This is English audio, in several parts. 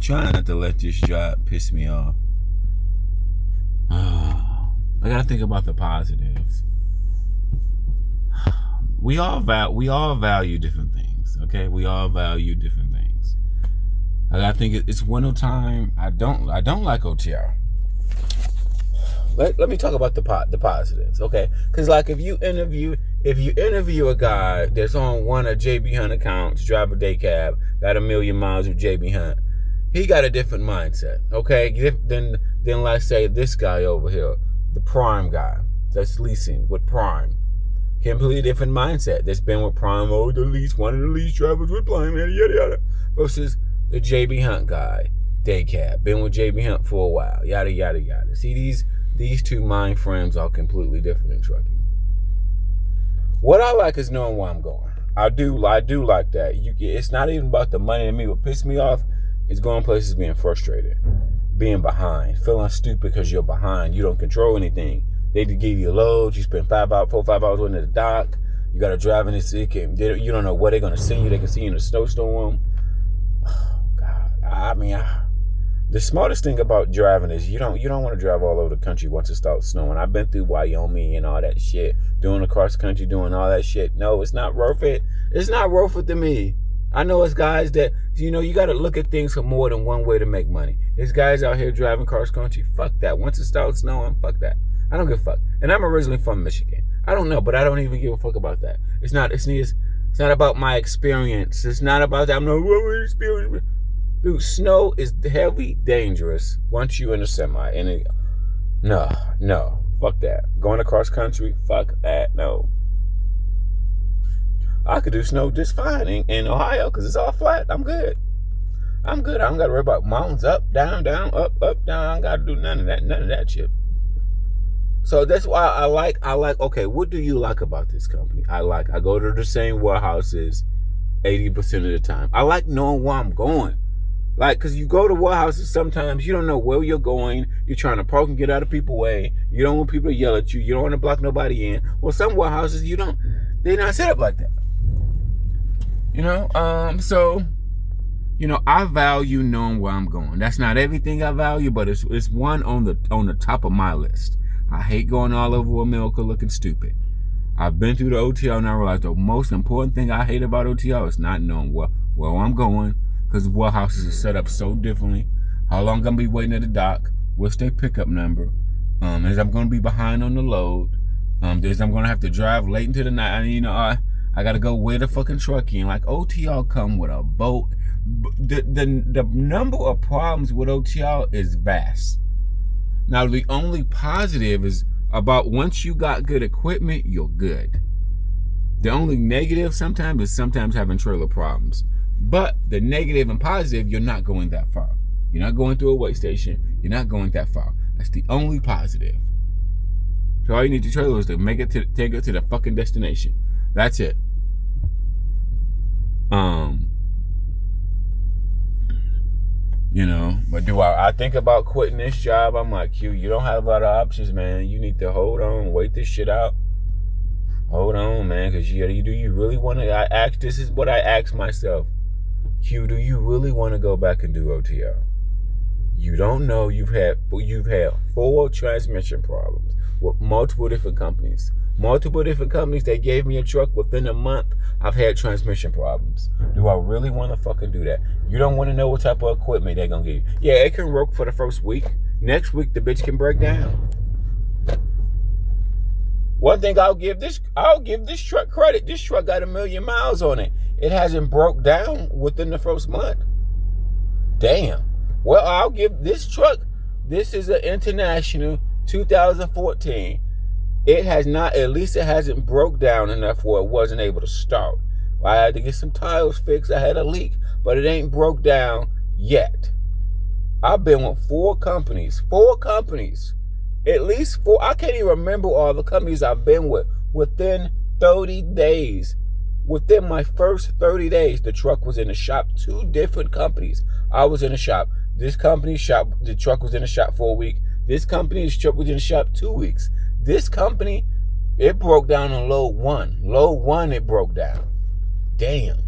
trying not to let this job piss me off. I gotta think about the positives. We all value different things, okay? We all value different things. I think it's winter time. I don't like OTR. Let me talk about the positives, okay? Because like if you interview a guy that's on one of JB Hunt accounts, drive a day cab, got 1 million miles with JB Hunt, he got a different mindset, okay? Then let's say this guy over here, the Prime guy that's leasing with Prime, completely different mindset. That's been with Prime, one of the lease drivers with Prime, yada yada yada, versus the JB Hunt guy, day cab, been with JB Hunt for a while, yada yada yada. See, these two mind frames are completely different in trucking. What I like is knowing where I'm going. I do like that. It's not even about the money to me. What pisses me off is going places being frustrated, being behind, feeling stupid because you're behind. You don't control anything. They give you a load. You spend 4 or 5 hours waiting at the dock. You got to drive in this. You don't know where they're going to see you. They can see you in a snowstorm. Oh, God. I mean, the smartest thing about driving is you don't want to drive all over the country once it starts snowing. I've been through Wyoming and all that shit, doing across country, doing all that shit. No, it's not worth it. It's not worth it to me. I know it's guys that, you got to look at things from more than one way to make money. There's guys out here driving cross country. Fuck that. Once it starts snowing, fuck that. I don't give a fuck. And I'm originally from Michigan. I don't know, but I don't even give a fuck about that. It's not about my experience. It's not about that. I'm not experience. Dude, snow is heavy, dangerous once you're in a semi. And no, fuck that. Going across country, fuck that, no. I could do snow just fine in Ohio because it's all flat. I'm good. I don't got to worry about mountains, up, down, up, down. I don't got to do none of that shit. So that's why I like, okay, what do you like about this company? I go to the same warehouses 80% of the time. I like knowing where I'm going. Like, because you go to warehouses sometimes, you don't know where you're going. You're trying to park and get out of people's way. You don't want people to yell at you. You don't want to block nobody in. Well, some warehouses, they're not set up like that. So, I value knowing where I'm going. That's not everything I value, but it's one on the top of my list. I hate going all over America looking stupid. I've been through the OTR and I realized the most important thing I hate about OTR is not knowing where I'm going, because warehouses are set up so differently. How long I'm going to be waiting at the dock? What's their pickup number? Is I'm going to be behind on the load? Is I'm going to have to drive late into the night? I got to go where the fucking truck in. Like, OTR come with a boat. The number of problems with OTR is vast. Now, the only positive is about once you got good equipment, you're good. The only negative sometimes is having trailer problems. But the negative and positive, you're not going that far. You're not going through a weigh station. You're not going that far. That's the only positive. So all you need to trailer is to take it to the fucking destination. That's it. But do I think about quitting this job? I'm like, Q, you don't have a lot of options, man. You need to hold on, wait this shit out. Hold on, man, because do you really want to this is what I asked myself. Q, do you really want to go back and do OTR? You don't know you've had 4 transmission problems with multiple different companies. They gave me a truck within a month. I've had transmission problems. Do I really want to fucking do that? You don't want to know what type of equipment they're going to give you. Yeah, it can work for the first week. Next week, the bitch can break down. One thing I'll give this truck credit. This truck got 1 million miles on it. It hasn't broke down within the first month. Damn. Well, I'll give this truck, this is an International 2014. It hasn't broke down enough where it wasn't able to start. I had to get some tires fixed. I had a leak, but it ain't broke down yet. I've been with 4 companies. At least 4. I can't even remember all the companies I've been with. Within 30 days. Within my first 30 days, the truck was in the shop. 2 different companies. I was in the shop. This company's shop, the truck was in the shop for a week. This company's truck was in the shop 2 weeks. This company, it broke down on load 1. Load 1, it broke down. Damn.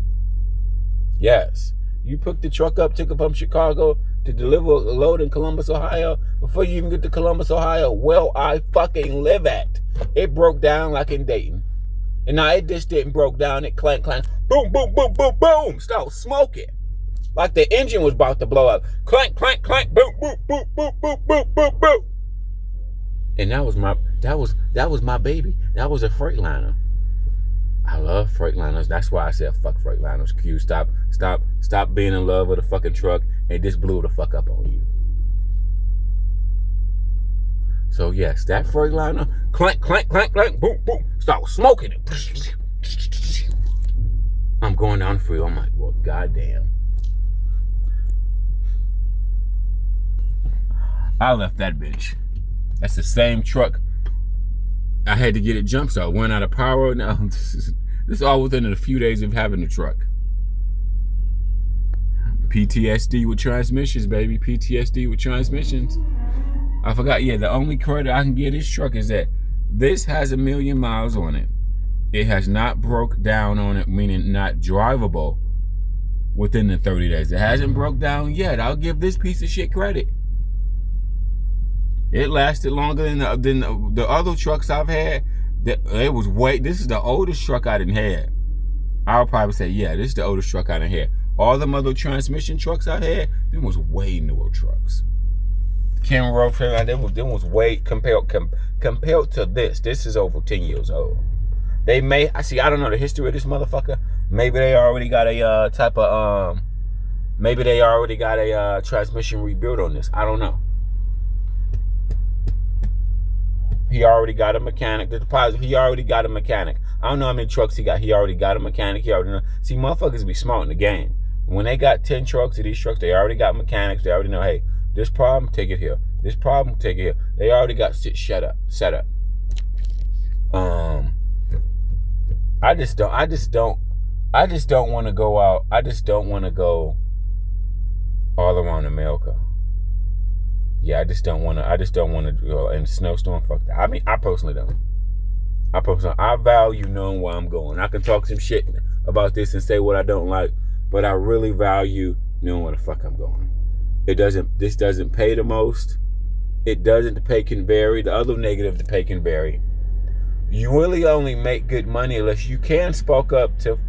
Yes. You picked the truck up, took it from Chicago to deliver a load in Columbus, Ohio. Before you even get to Columbus, Ohio, well, I fucking live at. It broke down like in Dayton. And now it just didn't broke down. It clank, clank, boom, boom, boom, boom, boom. Start smoking. Like the engine was about to blow up. Clank, clank, clank, boom, boom, boom, boom, boom, boom, boom, boom. And that was my baby. That was a Freightliner. I love Freightliners. That's why I said fuck Freightliners. Q, stop being in love with a fucking truck and this blew the fuck up on you. So yes, that Freightliner, clank, clank, clank, clank, boom, boom, start smoking it. I'm going down the freeway. I'm like, well, goddamn. I left that bitch. That's the same truck. I had to get it jump started. Went out of power. Now this is all within a few days of having the truck. PTSD with transmissions, baby. PTSD with transmissions. I forgot. Yeah, the only credit I can give this truck is that this has 1 million miles on it. It has not broke down on it, meaning not drivable within the 30 days. It hasn't broke down yet. I'll give this piece of shit credit. It lasted longer than the other trucks I've had. It was this is the oldest truck I done had. I'll probably say, yeah, this is the oldest truck I done had. All them other transmission trucks I had, them was way newer trucks. Camaro, them was way compared to this. This is over 10 years old. I don't know the history of this motherfucker. Maybe they already got a transmission rebuild on this. I don't know. He already got a mechanic. The deposit, he already got a mechanic. I don't know how many trucks he got. He already got a mechanic. He already know. See, motherfuckers be smart in the game. When they got 10 trucks of these trucks, they already got mechanics. They already know, hey, this problem, take it here. This problem, take it here. They already got set up. I just don't want to go out. I just don't want to go all around America. Yeah, I just don't want to go in a snowstorm. Fuck that. I mean, I personally don't. I value knowing where I'm going. I can talk some shit about this and say what I don't like, but I really value knowing where the fuck I'm going. This doesn't pay the most. It doesn't. The pay can vary. The other negative, the pay can vary. You really only make good money unless you can spark up to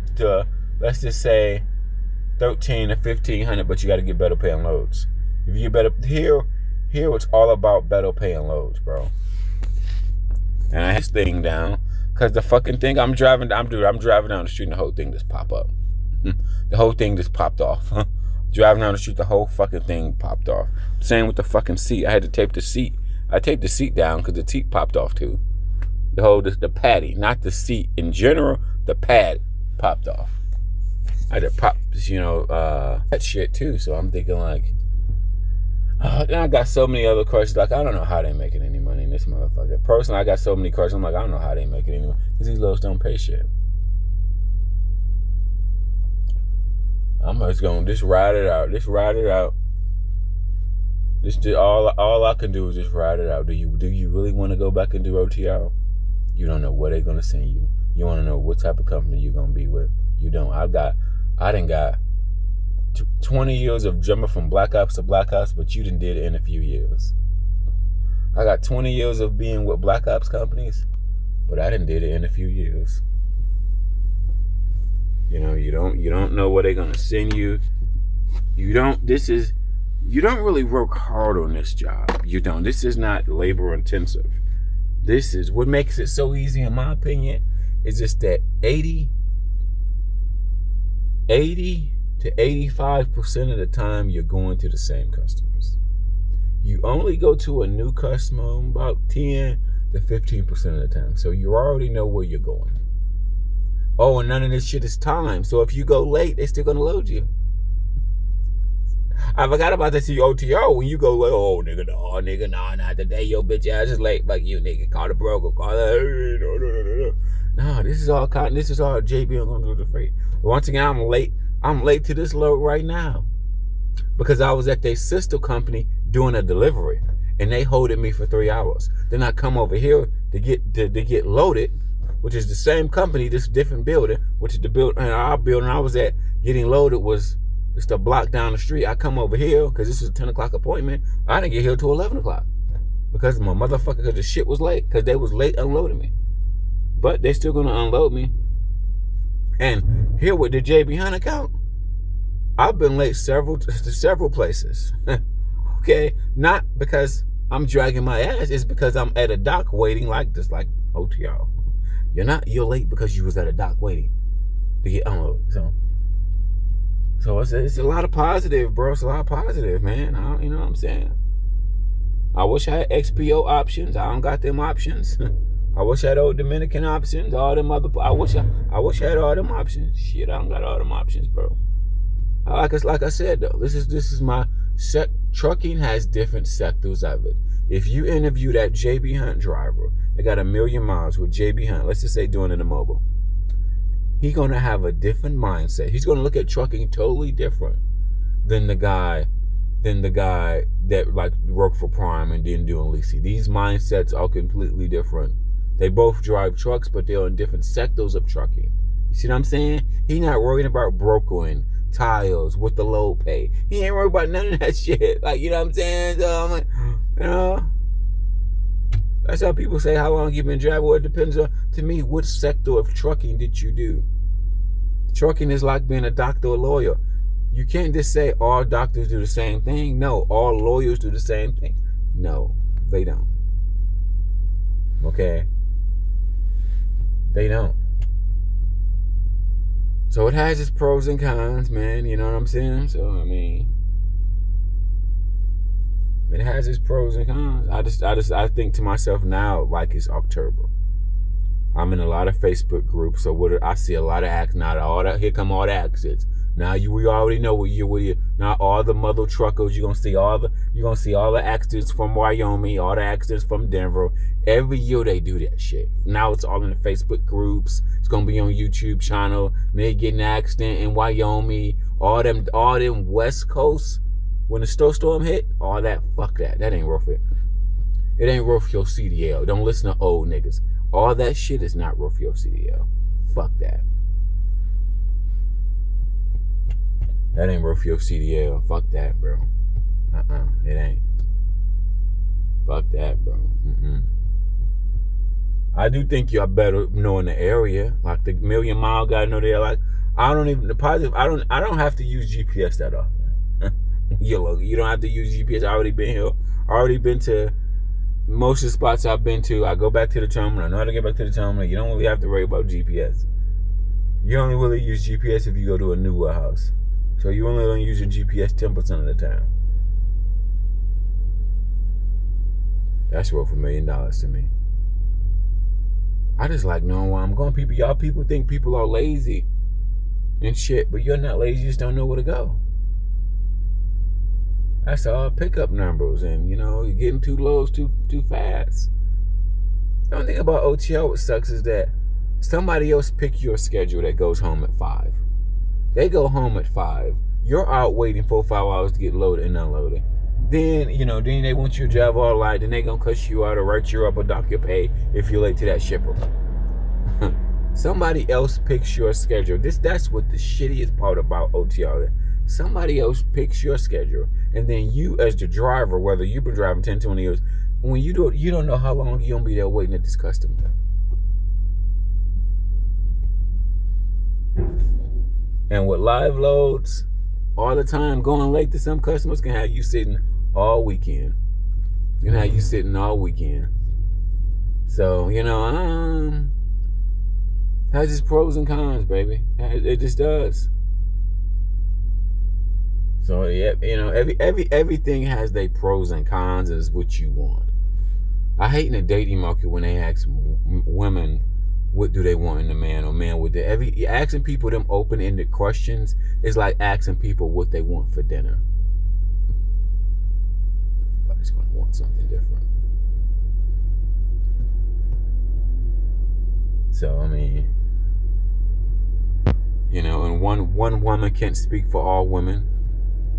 let's just say $1,300 to $1,500, but you got to get better paying loads. If you better here it's all about better paying loads, bro. And I had this thing down because the fucking thing I'm driving down the street and the whole thing just pop up. The whole thing just popped off. Driving down the street, the whole fucking thing popped off. Same with the fucking seat. I had to tape the seat. I taped the seat down because the seat popped off too. The patty, not the seat in general. The pad popped off. I had to pop, that shit too. So I'm thinking like, then I got so many other questions. Like, I don't know how they making any money in this motherfucker. Personally, I got so many questions. I'm like, I don't know how they making any money because these loads don't pay shit. I'm just gonna just ride it out. All I can do is just ride it out. Do you really want to go back and do OTR? You don't know where they're gonna send you. You want to know what type of company you're gonna be with. You don't. I done got 20 years of jumping from black ops to black ops, but you done did it in a few years. I got 20 years of being with black ops companies, but I done did it in a few years. You don't know where they're gonna send you. You don't really work hard on this job. You don't. This is not labor intensive. This is what makes it so easy, in my opinion, is just that 80 to 85% of the time you're going to the same customers. You only go to a new customer about 10 to 15% of the time. So you already know where you're going. Oh, and none of this shit is timed. So if you go late, they're still gonna load you. I forgot about this OTO. When you go like, oh nigga, nah, not today, yo bitch ass is late. Like you nigga, call the broker, no, this is all JB I'm gonna do the freight. Once again, I'm late to this load right now. Because I was at their sister company doing a delivery and they holded me for 3 hours. Then I come over here to get loaded, which is the same company, this different building, which is the building, and our building I was at getting loaded was It's the block down the street. I come over here because this is a 10 o'clock appointment. I didn't get here till 11 o'clock because my motherfucker, because the shit was late, because they was late unloading me. But they still gonna unload me. And here with the JB Hunt account, I've been late several places. Okay, not because I'm dragging my ass. It's because I'm at a dock waiting like OTO. You're late because you was at a dock waiting to get unloaded. So it's a lot of positive, bro. It's a lot of positive, man. You know what I'm saying? I wish I had XPO options. I don't got them options. I wish I had old Dominican options. All them other. I wish I had all them options. Shit, I don't got all them options, bro. Like I said though, this is my set. Trucking has different sectors of it. If you interview that JB Hunt driver, they got 1 million miles with JB Hunt. Let's just say doing it in a mobile. He's gonna have a different mindset. He's gonna look at trucking totally different than the guy that like worked for Prime and didn't do leasing. These mindsets are completely different. They both drive trucks, but they're in different sectors of trucking. You see what I'm saying? He's not worrying about brokering tiles with the low pay. He ain't worried about none of that shit. Like, you know what I'm saying? So I'm like, you know, that's how people say how long you been driving. Well, it depends on, to me, what sector of trucking did you do? Trucking is like being a doctor or lawyer. You can't just say all doctors do the same thing. No, all lawyers do the same thing. No, they don't. Okay? They don't. So it has its pros and cons, man. You know what I'm saying? So, I mean, it has its pros and cons. I think to myself now, like it's October. I'm in a lot of Facebook groups, so I see a lot of acts. Here come all the accidents. Now we already know what you now all the mother truckers. You're gonna see all the accidents from Wyoming, all the accidents from Denver. Every year they do that shit. Now it's all in the Facebook groups. It's gonna be on YouTube channel. They get an accident in Wyoming. All them West Coast. When the snowstorm hit, all that, fuck that. That ain't worth it. It ain't worth your CDL. Don't listen to old niggas. All that shit is not worth your CDL. Fuck that. That ain't worth your CDL. Fuck that, bro. It ain't. Fuck that, bro. I do think you're better knowing the area. Like the 1 million mile guy know there. Like I don't have to use GPS that often. You don't have to use GPS. I already been here. I already been to most of the spots I've been to. I go back to the terminal. I know how to get back to the terminal. You don't really have to worry about GPS. You only really use GPS if you go to a new warehouse. So you only don't use your GPS 10% of the time. That's worth $1 million to me. I just like knowing where I'm going. Y'all people think people are lazy and shit, but you're not lazy. You just don't know where to go. That's all pickup numbers, and you're getting too low too fast. The only thing about OTO what sucks is that somebody else pick your schedule that goes home at 5. They go home at 5. You're out waiting 4 or 5 hours to get loaded and unloaded. Then, then they want you to drive all night. Then they gonna cuss you out or write you up or dock your pay if you're late to that shipper. Somebody else picks your schedule. That's what the shittiest part about OTO. Somebody else picks your schedule, and then you, as the driver, whether you've been driving 10, 20 years, when you don't know how long you're gonna be there waiting at this customer. And with live loads, all the time going late to some customers can have you sitting all weekend. So, has its pros and cons, baby. It just does. So yeah, everything has their pros and cons is what you want. I hate in the dating market when they ask women what do they want in a man, or man what they asking people them open-ended questions is like asking people what they want for dinner. Everybody's gonna want something different. So I mean, and one woman can't speak for all women.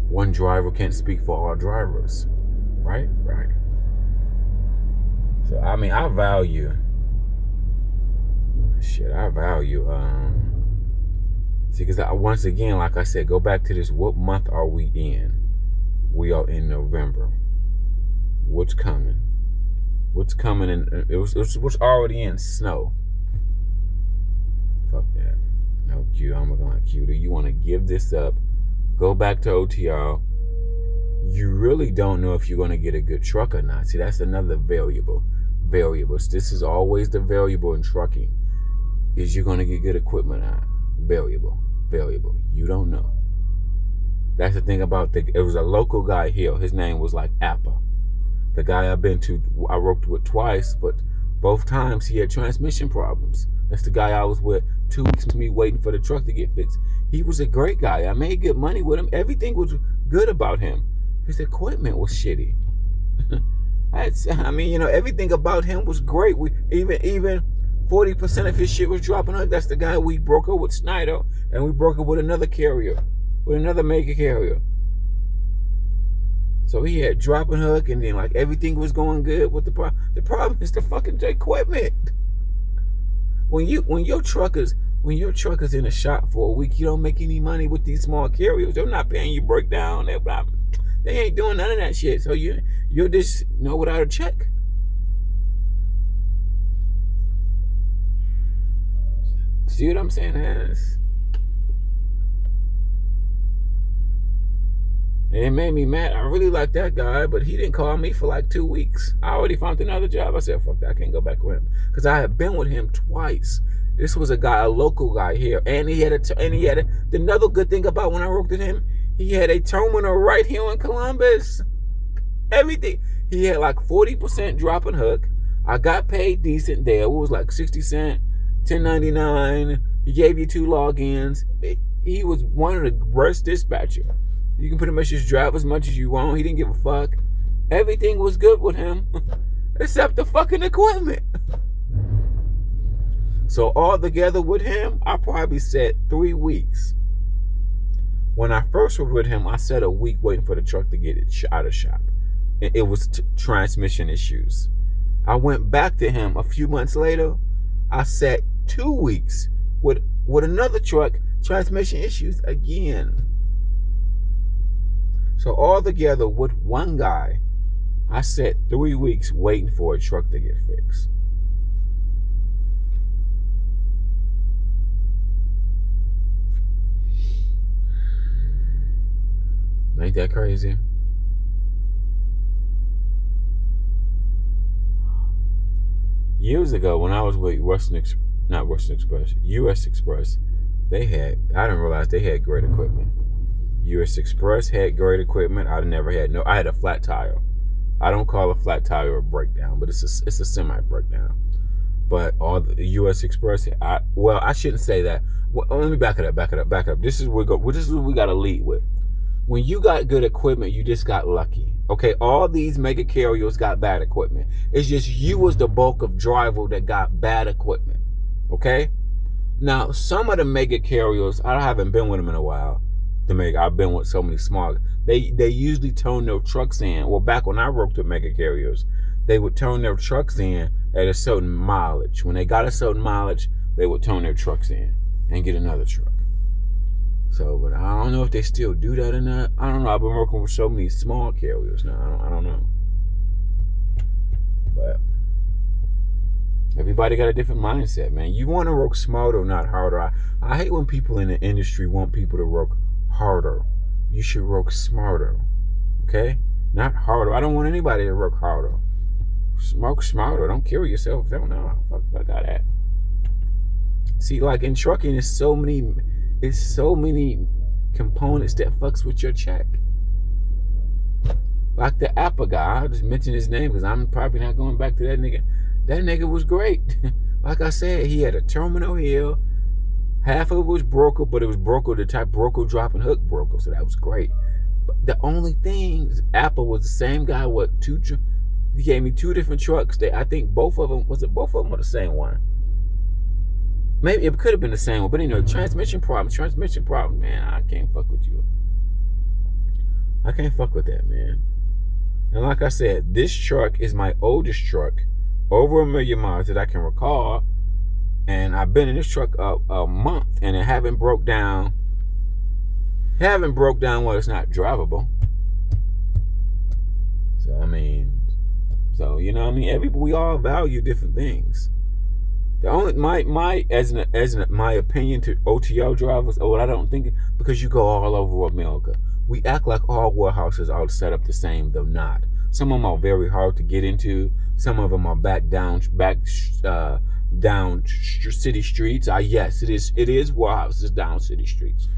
One driver can't speak for all drivers. Right? So I mean, I value See, because once again, like I said, go back to this. What month are we in? We are in November. What's coming? What's coming? And it was already in snow. Fuck that. No, Q. I'm gonna Q. Do you want to give this up? Go back to OTR. You really don't know if you're gonna get a good truck or not. See, that's another variable. Variables. This is always the variable in trucking. Is you're gonna get good equipment or not? Variable. You don't know. That's the thing about it was a local guy here. His name was like Appa. The guy I worked with twice, but both times he had transmission problems. That's the guy I was with 2 weeks of me waiting for the truck to get fixed. He was a great guy. I made good money with him. Everything was good about him. His equipment was shitty. Everything about him was great. Even 40% of his shit was dropping hook. That's the guy we broke up with Snyder, and we broke up with another carrier, with another mega carrier. So he had dropping hook, and then like everything was going good. With the problem is the fucking equipment. When your truck is in a shop for a week, you don't make any money with these small carriers. They're not paying you breakdown. They ain't doing none of that shit. So you'll just know without a check. See what I'm saying? It made me mad. I really like that guy, but he didn't call me for like 2 weeks. I already found another job. I said, fuck that, I can't go back with him. Because I had been with him twice. This was a local guy here. And he had another good thing about when I worked with him, he had a terminal right here in Columbus. Everything. He had like 40% drop and hook. I got paid decent there. It was like 60 cents, $10.99. He gave you 2 logins. He was one of the worst dispatcher. You can pretty much just drive as much as you want. He didn't give a fuck. Everything was good with him, except the fucking equipment. So all together with him, I probably said 3 weeks. When I first was with him, I said a week waiting for the truck to get it out of shop. It was transmission issues. I went back to him a few months later. I said 2 weeks with another truck, transmission issues again. So all together with one guy, I said 3 weeks waiting for a truck to get fixed. Ain't that crazy? Years ago, when I was with US Express, I didn't realize they had great equipment. US Express had great equipment. I had a flat tire. I don't call a flat tire a breakdown, but it's a semi breakdown. But all the US Express, I shouldn't say that. Well, let me back it up. This is what we got to lead with. When you got good equipment, you just got lucky. Okay, all these mega carriers got bad equipment. It's just you was the bulk of driver that got bad equipment. Okay? Now, some of the mega carriers, I haven't been with them in a while. I've been with so many small. They usually turn their trucks in. Well, back when I worked with mega carriers, they would turn their trucks in at a certain mileage. When they got a certain mileage, they would turn their trucks in and get another truck. So, but I don't know if they still do that or not. I don't know. I've been working with so many small carriers now. I don't know. But everybody got a different mindset, man. You want to work smarter, not harder. I hate when people in the industry want people to work harder. You should work smarter. Okay? Not harder. I don't want anybody to work harder. Work smarter. Don't kill yourself. Don't know. Fuck that. See, like in trucking, it's so many components that fucks with your check. Like the Apple guy, I just mentioned his name because I'm probably not going back to that nigga. That nigga was great. Like I said, he had a terminal here. Half of it was broker, but it was broker, the type broker dropping hook broker, so that was great. But the only thing, Apple was the same guy with he gave me 2 different trucks. I think both of them, or the same one? Maybe it could have been the same one, but anyway, transmission problem, man. I can't fuck with you. I can't fuck with that, man. And like I said, this truck is my oldest truck, over 1 million miles that I can recall. And I've been in this truck a month, and it haven't broke down. Haven't broke down where it's not drivable. So I mean, you know what I mean. We all value different things. The only my as my opinion to OTO drivers. Oh, I don't think because you go all over America. We act like all warehouses are set up the same, though not. Some of them are very hard to get into. Some of them are down city streets. Yes, it is. It is warehouses down city streets.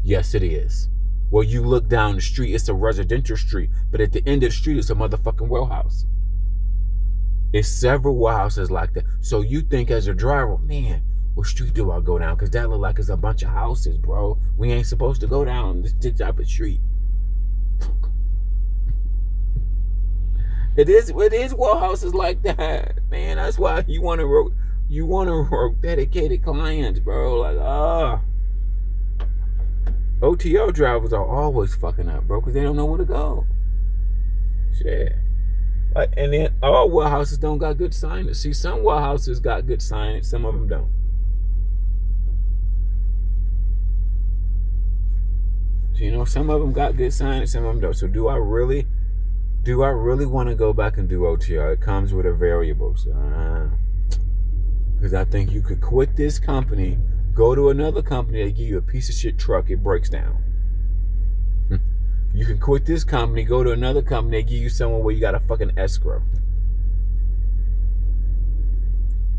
Yes, it is. Well, you look down the street, it's a residential street, but at the end of the street, it's a motherfucking warehouse. It's several warehouses like that. So you think as a driver, man, what street do I go down? Because that look like it's a bunch of houses, bro. We ain't supposed to go down this type of street. It is warehouses like that, man. That's why you want to work dedicated clients, bro. Like, OTO drivers are always fucking up, bro, because they don't know where to go. Shit. And then all warehouses don't got good signage. See, some warehouses got good signage, some of them don't. So, you know, some of them got good signage, some of them don't. So do I really want to go back and do OTO? It comes with a variable. So, because I think you could quit this company, go to another company, they give you a piece of shit truck, it breaks down. You can quit this company, go to another company, they give you someone where you got a fucking escrow.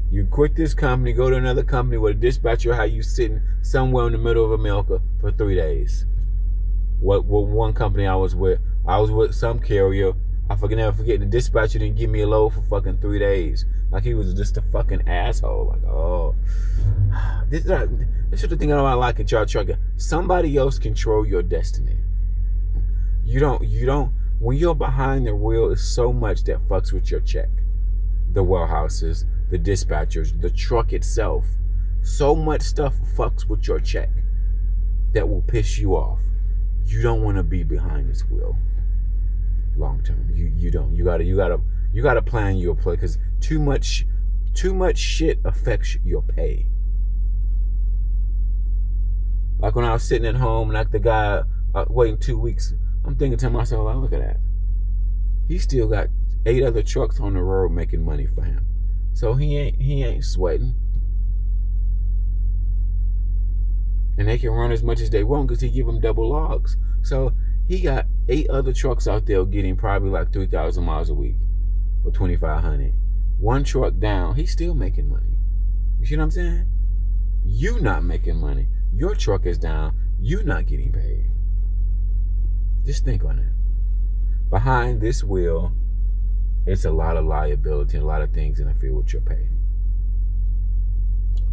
You quit this company, go to another company where the dispatcher how you sitting somewhere in the middle of America for 3 days. What one company I was with some carrier, I never forget, the dispatcher didn't give me a load for fucking 3 days. Like he was just a fucking asshole. Like, oh. This is the thing I don't like in y'all trucking. Somebody else control your destiny. You don't, when you're behind the wheel, it's so much that fucks with your check. The warehouses, the dispatchers, the truck itself. So much stuff fucks with your check that will piss you off. You don't want to be behind this wheel long term. You don't. You gotta plan your play, because too much shit affects your pay. Like when I was sitting at home, like the guy waiting 2 weeks, I'm thinking to myself, like, look at that. He still got 8 other trucks on the road making money for him. So he ain't sweating. And they can run as much as they want because he give them double logs. So he got 8 other trucks out there getting probably like 3,000 miles a week or 2,500. One truck down, he's still making money. You see what I'm saying? You not making money. Your truck is down. You not getting paid. Just think on that. Behind this wheel, it's a lot of liability and a lot of things interfere with your pay.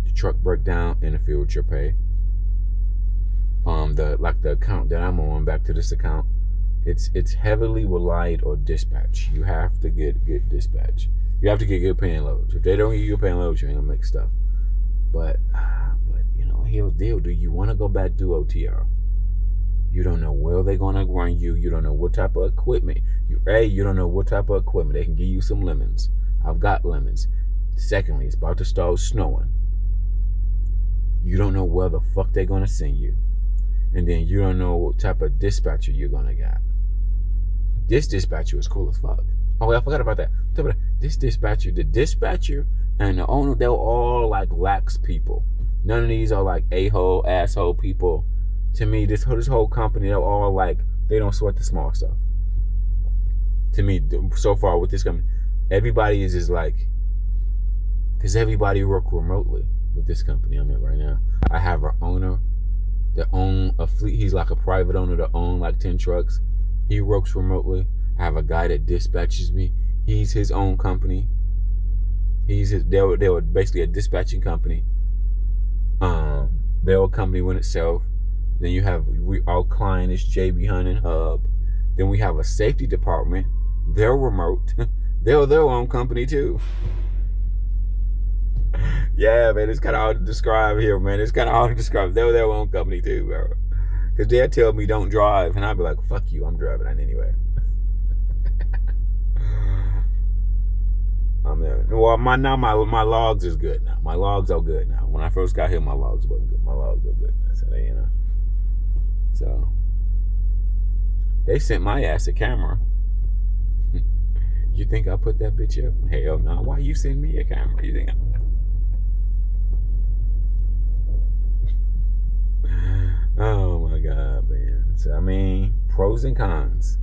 The truck breakdown interfere with your pay. The account that I'm on, back to this account, it's heavily relied on dispatch. You have to get dispatch. You have to get good paying loads. If they don't give you paying loads, you ain't gonna make stuff. But you know, here's the deal. Do you want to go back to OTR? You don't know where they're gonna run you. You don't know what type of equipment. You don't know what type of equipment. They can give you some lemons. I've got lemons. Secondly, it's about to start snowing. You don't know where the fuck they're gonna send you. And then you don't know what type of dispatcher you're gonna get. This dispatcher is cool as fuck. Oh, I forgot about that. This dispatcher, the dispatcher and the owner, they're all like lax people. None of these are like a-hole, asshole people. To me, this whole company, they're all like, they don't sweat the small stuff. To me, so far with this company, everybody is just like, because everybody work remotely with this company I'm in right now. I have an owner that own a fleet. He's like a private owner that own like 10 trucks. He works remotely. I have a guy that dispatches me. He's his own company. They were basically a dispatching company. They're a company in itself. Then you have our client is JB Hunt and Hub. Then we have a safety department. They're remote. They're their own company too. Yeah, man, it's kind of hard to describe here, man. It's kind of hard to describe. They're their own company too, bro. Because they'll tell me don't drive, and I'll be like, fuck you, I'm driving that anyway. I'm there. Well, my logs is good now. My logs are good now. When I first got here, my logs wasn't good. My logs are good. So So they sent my ass a camera. You think I put that bitch up? Hell no. Why you send me a camera? You think Oh my God, man. So I mean, pros and cons.